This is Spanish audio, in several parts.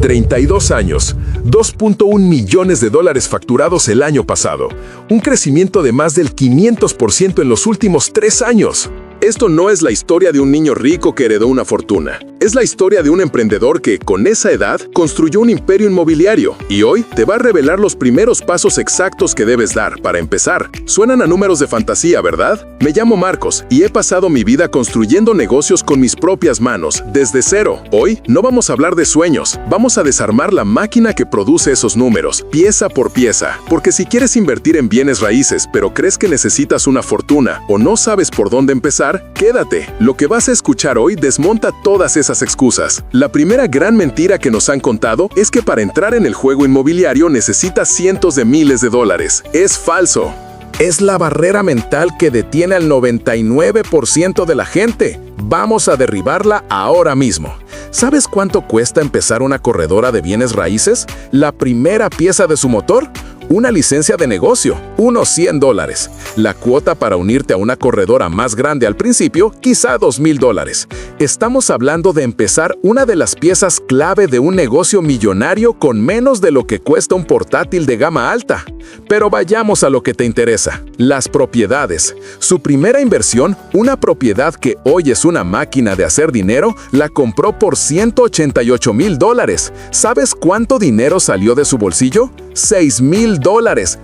32 años, 2.1 millones de dólares facturados el año pasado, un crecimiento de más del 500% en los últimos 3 años. Esto no es la historia de un niño rico que heredó una fortuna. Es la historia de un emprendedor que, con esa edad, construyó un imperio inmobiliario y hoy te va a revelar los primeros pasos exactos que debes dar para empezar. Suenan a números de fantasía, ¿verdad? Me llamo Marcos y he pasado mi vida construyendo negocios con mis propias manos, desde cero. Hoy no vamos a hablar de sueños, vamos a desarmar la máquina que produce esos números, pieza por pieza. Porque si quieres invertir en bienes raíces, pero crees que necesitas una fortuna o no sabes por dónde empezar, quédate. Lo que vas a escuchar hoy desmonta todas esas excusas. La primera gran mentira que nos han contado es que para entrar en el juego inmobiliario necesitas cientos de miles de dólares. Es falso. Es la barrera mental que detiene al 99% de la gente. Vamos a derribarla ahora mismo. ¿Sabes cuánto cuesta empezar una corredora de bienes raíces? La primera pieza de su motor, una licencia de negocio, unos $100. La cuota para unirte a una corredora más grande al principio, quizá $2,000. Estamos hablando de empezar una de las piezas clave de un negocio millonario con menos de lo que cuesta un portátil de gama alta. Pero vayamos a lo que te interesa, las propiedades. Su primera inversión, una propiedad que hoy es una máquina de hacer dinero, la compró por $188,000. ¿Sabes cuánto dinero salió de su bolsillo? $6,000.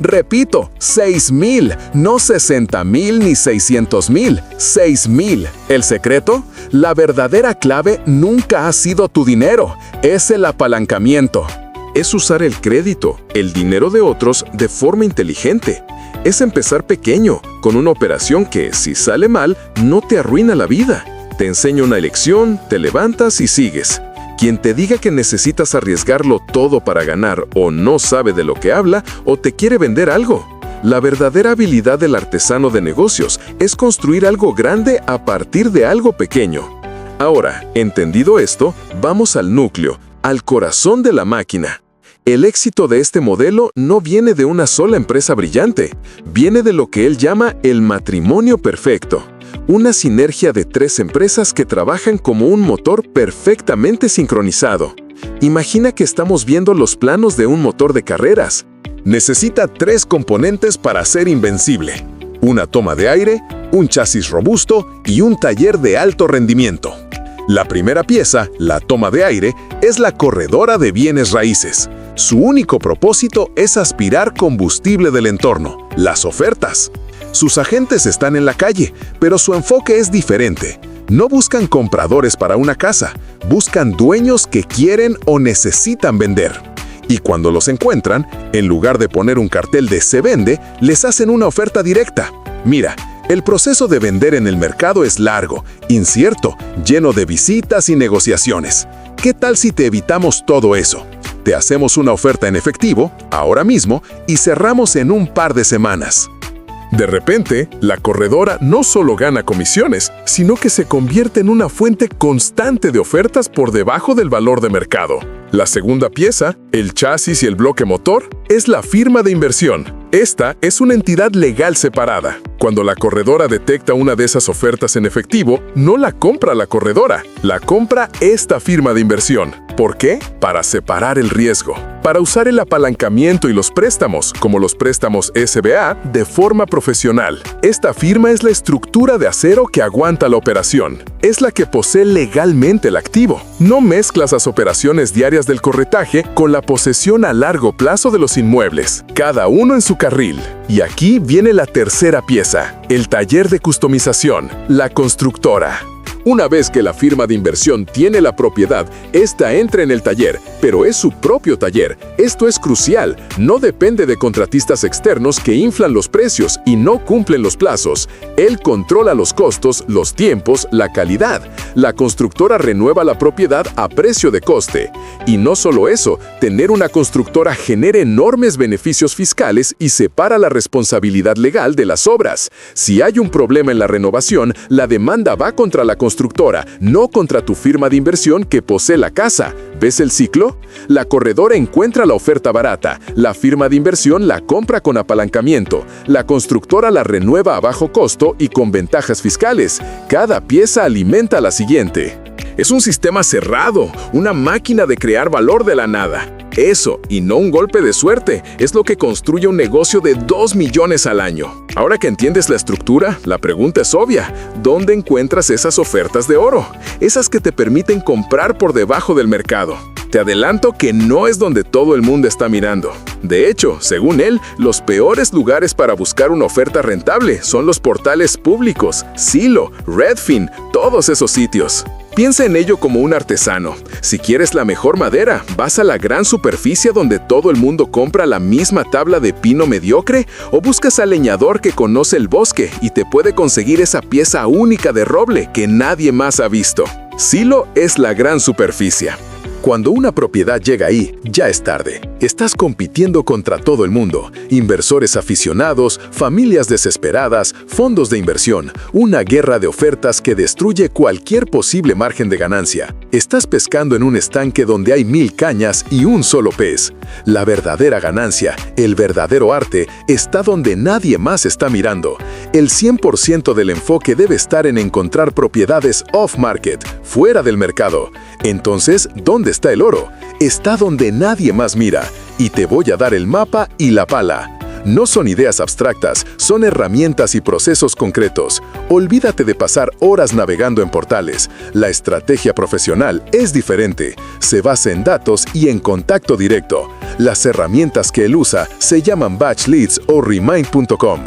Repito, 6,000, no 60,000 ni 600,000, 6,000. ¿El secreto? La verdadera clave nunca ha sido tu dinero, es el apalancamiento. Es usar el crédito, el dinero de otros, de forma inteligente. Es empezar pequeño, con una operación que, si sale mal, no te arruina la vida. Te enseña una lección, te levantas y sigues. Quien te diga que necesitas arriesgarlo todo para ganar o no sabe de lo que habla o te quiere vender algo. La verdadera habilidad del artesano de negocios es construir algo grande a partir de algo pequeño. Ahora, entendido esto, vamos al núcleo, al corazón de la máquina. El éxito de este modelo no viene de una sola empresa brillante, viene de lo que él llama el matrimonio perfecto. Una sinergia de 3 empresas que trabajan como un motor perfectamente sincronizado. Imagina que estamos viendo los planos de un motor de carreras. Necesita 3 componentes para ser invencible: una toma de aire, un chasis robusto y un taller de alto rendimiento. La primera pieza, la toma de aire, es la corredora de bienes raíces. Su único propósito es aspirar combustible del entorno, las ofertas. Sus agentes están en la calle, pero su enfoque es diferente. No buscan compradores para una casa, buscan dueños que quieren o necesitan vender. Y cuando los encuentran, en lugar de poner un cartel de "se vende", les hacen una oferta directa. Mira, el proceso de vender en el mercado es largo, incierto, lleno de visitas y negociaciones. ¿Qué tal si te evitamos todo eso? Te hacemos una oferta en efectivo, ahora mismo, y cerramos en un par de semanas. De repente, la corredora no solo gana comisiones, sino que se convierte en una fuente constante de ofertas por debajo del valor de mercado. La segunda pieza, el chasis y el bloque motor, es la firma de inversión. Esta es una entidad legal separada. Cuando la corredora detecta una de esas ofertas en efectivo, no la compra la corredora, la compra esta firma de inversión. ¿Por qué? Para separar el riesgo. Para usar el apalancamiento y los préstamos, como los préstamos SBA, de forma profesional. Esta firma es la estructura de acero que aguanta la operación. Es la que posee legalmente el activo. No mezclas las operaciones diarias del corretaje con la posesión a largo plazo de los inmuebles, cada uno en su carril. Y aquí viene la tercera pieza, el taller de customización, la constructora. Una vez que la firma de inversión tiene la propiedad, esta entra en el taller, pero es su propio taller. Esto es crucial, no depende de contratistas externos que inflan los precios y no cumplen los plazos. Él controla los costos, los tiempos, la calidad. La constructora renueva la propiedad a precio de coste. Y no solo eso, tener una constructora genera enormes beneficios fiscales y separa la responsabilidad legal de las obras. Si hay un problema en la renovación, la demanda va contra la constructora, no contra tu firma de inversión que posee la casa. ¿Ves el ciclo? La corredora encuentra la oferta barata, la firma de inversión la compra con apalancamiento, la constructora la renueva a bajo costo y con ventajas fiscales. Cada pieza alimenta a la siguiente. Es un sistema cerrado, una máquina de crear valor de la nada. Eso, y no un golpe de suerte, es lo que construye un negocio de 2 millones al año. Ahora que entiendes la estructura, la pregunta es obvia. ¿Dónde encuentras esas ofertas de oro? Esas que te permiten comprar por debajo del mercado. Te adelanto que no es donde todo el mundo está mirando. De hecho, según él, los peores lugares para buscar una oferta rentable son los portales públicos, Zillow, Redfin, todos esos sitios. Piensa en ello como un artesano. Si quieres la mejor madera, ¿vas a la gran superficie donde todo el mundo compra la misma tabla de pino mediocre? ¿O buscas al leñador que conoce el bosque y te puede conseguir esa pieza única de roble que nadie más ha visto? Zillow es la gran superficie. Cuando una propiedad llega ahí, ya es tarde. Estás compitiendo contra todo el mundo. Inversores aficionados, familias desesperadas, fondos de inversión. Una guerra de ofertas que destruye cualquier posible margen de ganancia. Estás pescando en un estanque donde hay 1000 cañas y un solo pez. La verdadera ganancia, el verdadero arte, está donde nadie más está mirando. El 100% del enfoque debe estar en encontrar propiedades off-market, fuera del mercado. Entonces, ¿dónde está el oro? Está donde nadie más mira. Y te voy a dar el mapa y la pala. No son ideas abstractas, son herramientas y procesos concretos. Olvídate de pasar horas navegando en portales. La estrategia profesional es diferente. Se basa en datos y en contacto directo. Las herramientas que él usa se llaman Batch Leads o Remind.com.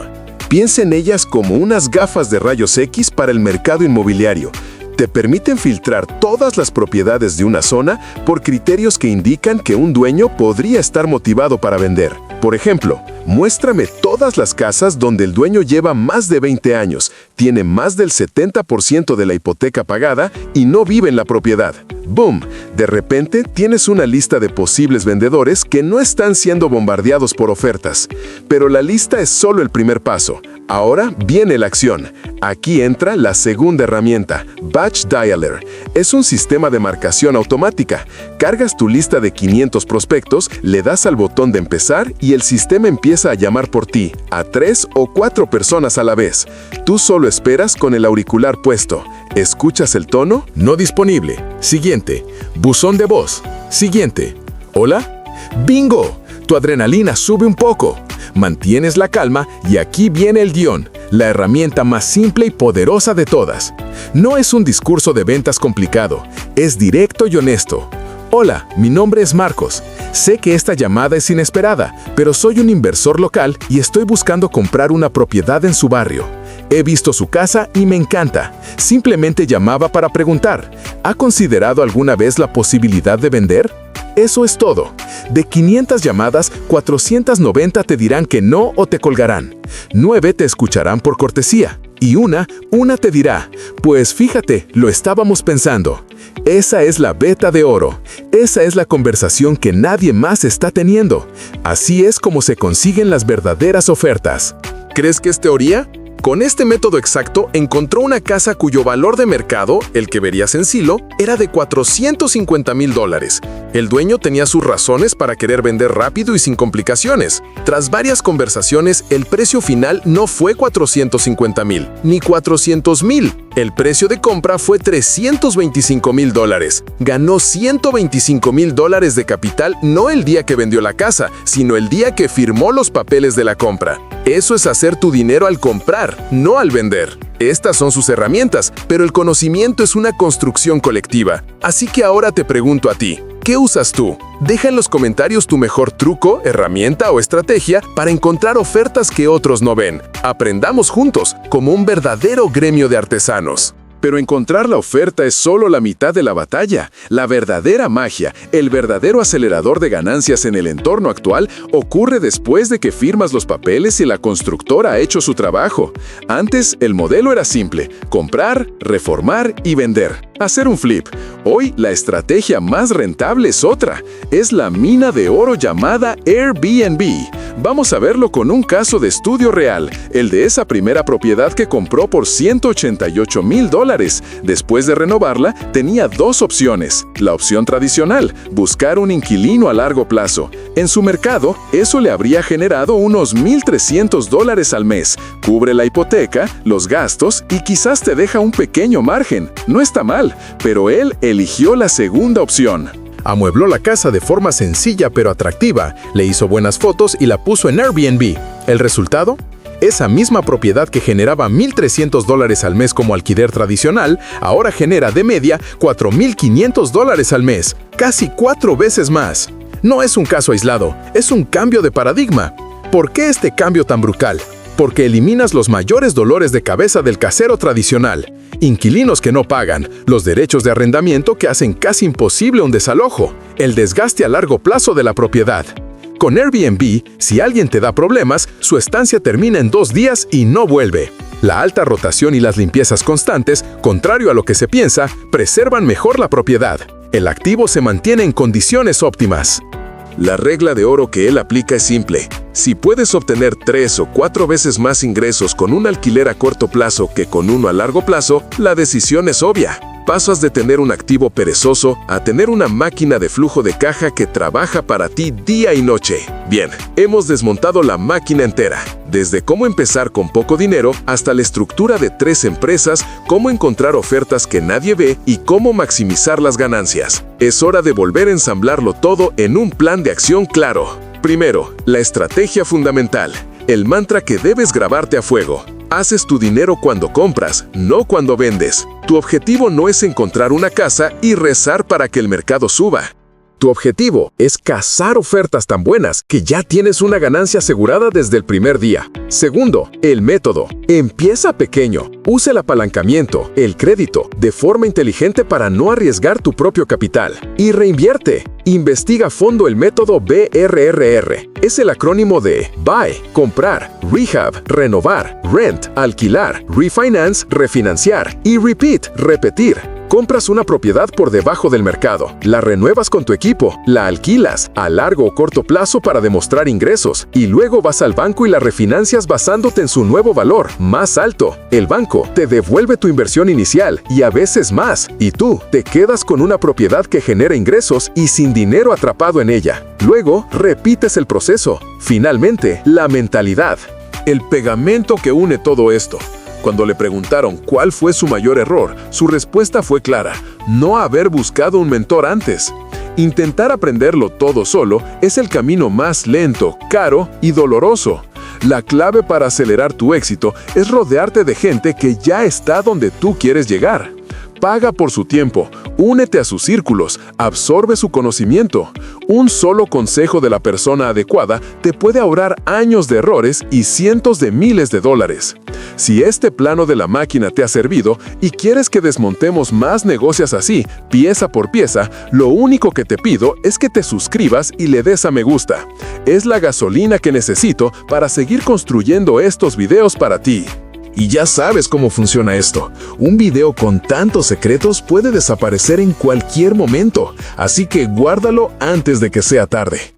Piensa en ellas como unas gafas de rayos X para el mercado inmobiliario. Te permiten filtrar todas las propiedades de una zona por criterios que indican que un dueño podría estar motivado para vender. Por ejemplo, muéstrame todas las casas donde el dueño lleva más de 20 años, tiene más del 70% de la hipoteca pagada y no vive en la propiedad. ¡Boom! De repente tienes una lista de posibles vendedores que no están siendo bombardeados por ofertas. Pero la lista es solo el primer paso. Ahora viene la acción. Aquí entra la segunda herramienta, Batch Dialer. Es un sistema de marcación automática. Cargas tu lista de 500 prospectos, le das al botón de empezar y el sistema empieza a llamar por ti, a 3 o 4 personas a la vez. Tú solo esperas con el auricular puesto. ¿Escuchas el tono? No disponible. Siguiente. Buzón de voz. Siguiente. ¿Hola? ¡Bingo! Tu adrenalina sube un poco. Mantienes la calma y aquí viene el guión, la herramienta más simple y poderosa de todas. No es un discurso de ventas complicado, es directo y honesto. Hola, mi nombre es Marcos. Sé que esta llamada es inesperada, pero soy un inversor local y estoy buscando comprar una propiedad en su barrio. He visto su casa y me encanta. Simplemente llamaba para preguntar, ¿ha considerado alguna vez la posibilidad de vender? Eso es todo. De 500 llamadas, 490 te dirán que no o te colgarán. 9 te escucharán por cortesía. Y una te dirá, pues fíjate, lo estábamos pensando. Esa es la beta de oro. Esa es la conversación que nadie más está teniendo. Así es como se consiguen las verdaderas ofertas. ¿Crees que es teoría? Con este método exacto, encontró una casa cuyo valor de mercado, el que verías en Zillow, era de $450,000. El dueño tenía sus razones para querer vender rápido y sin complicaciones. Tras varias conversaciones, el precio final no fue $450,000, ni $400,000. El precio de compra fue $325,000. Ganó $125,000 de capital no el día que vendió la casa, sino el día que firmó los papeles de la compra. Eso es hacer tu dinero al comprar, no al vender. Estas son sus herramientas, pero el conocimiento es una construcción colectiva. Así que ahora te pregunto a ti, ¿qué usas tú? Deja en los comentarios tu mejor truco, herramienta o estrategia para encontrar ofertas que otros no ven. Aprendamos juntos, como un verdadero gremio de artesanos. Pero encontrar la oferta es solo la mitad de la batalla. La verdadera magia, el verdadero acelerador de ganancias en el entorno actual, ocurre después de que firmas los papeles y la constructora ha hecho su trabajo. Antes, el modelo era simple: comprar, reformar y vender. Hacer un flip. Hoy, la estrategia más rentable es otra. Es la mina de oro llamada Airbnb. Vamos a verlo con un caso de estudio real, el de esa primera propiedad que compró por $188,000. Después de renovarla, tenía dos opciones. La opción tradicional, buscar un inquilino a largo plazo. En su mercado, eso le habría generado unos $1,300 al mes. Cubre la hipoteca, los gastos y quizás te deja un pequeño margen. No está mal, pero él eligió la segunda opción. Amuebló la casa de forma sencilla pero atractiva, le hizo buenas fotos y la puso en Airbnb. ¿El resultado? Esa misma propiedad que generaba $1,300 al mes como alquiler tradicional, ahora genera de media $4,500 al mes, casi 4 veces más. No es un caso aislado, es un cambio de paradigma. ¿Por qué este cambio tan brutal? Porque eliminas los mayores dolores de cabeza del casero tradicional. Inquilinos que no pagan, los derechos de arrendamiento que hacen casi imposible un desalojo, el desgaste a largo plazo de la propiedad. Con Airbnb, si alguien te da problemas, su estancia termina en 2 días y no vuelve. La alta rotación y las limpiezas constantes, contrario a lo que se piensa, preservan mejor la propiedad. El activo se mantiene en condiciones óptimas. La regla de oro que él aplica es simple. Si puedes obtener 3 o 4 veces más ingresos con un alquiler a corto plazo que con uno a largo plazo, la decisión es obvia. Pasas de tener un activo perezoso a tener una máquina de flujo de caja que trabaja para ti día y noche. Bien, hemos desmontado la máquina entera. Desde cómo empezar con poco dinero hasta la estructura de 3 empresas, cómo encontrar ofertas que nadie ve y cómo maximizar las ganancias. Es hora de volver a ensamblarlo todo en un plan de acción claro. Primero, la estrategia fundamental. El mantra que debes grabarte a fuego. Haces tu dinero cuando compras, no cuando vendes. Tu objetivo no es encontrar una casa y rezar para que el mercado suba. Tu objetivo es cazar ofertas tan buenas que ya tienes una ganancia asegurada desde el primer día. Segundo, el método. Empieza pequeño. Usa el apalancamiento, el crédito, de forma inteligente para no arriesgar tu propio capital. Y reinvierte. Investiga a fondo el método BRRR. Es el acrónimo de Buy, comprar, Rehab, renovar, Rent, alquilar, Refinance, refinanciar y Repeat, repetir. Compras una propiedad por debajo del mercado, la renuevas con tu equipo, la alquilas a largo o corto plazo para demostrar ingresos y luego vas al banco y la refinancias basándote en su nuevo valor, más alto. El banco te devuelve tu inversión inicial y a veces más, y tú te quedas con una propiedad que genera ingresos y sin dinero atrapado en ella. Luego, repites el proceso. Finalmente, la mentalidad. El pegamento que une todo esto. Cuando le preguntaron cuál fue su mayor error, su respuesta fue clara: no haber buscado un mentor antes. Intentar aprenderlo todo solo es el camino más lento, caro y doloroso. La clave para acelerar tu éxito es rodearte de gente que ya está donde tú quieres llegar. Paga por su tiempo, únete a sus círculos, absorbe su conocimiento. Un solo consejo de la persona adecuada te puede ahorrar años de errores y cientos de miles de dólares. Si este plano de la máquina te ha servido y quieres que desmontemos más negocios así, pieza por pieza, lo único que te pido es que te suscribas y le des a me gusta. Es la gasolina que necesito para seguir construyendo estos videos para ti. Y ya sabes cómo funciona esto. Un video con tantos secretos puede desaparecer en cualquier momento, así que guárdalo antes de que sea tarde.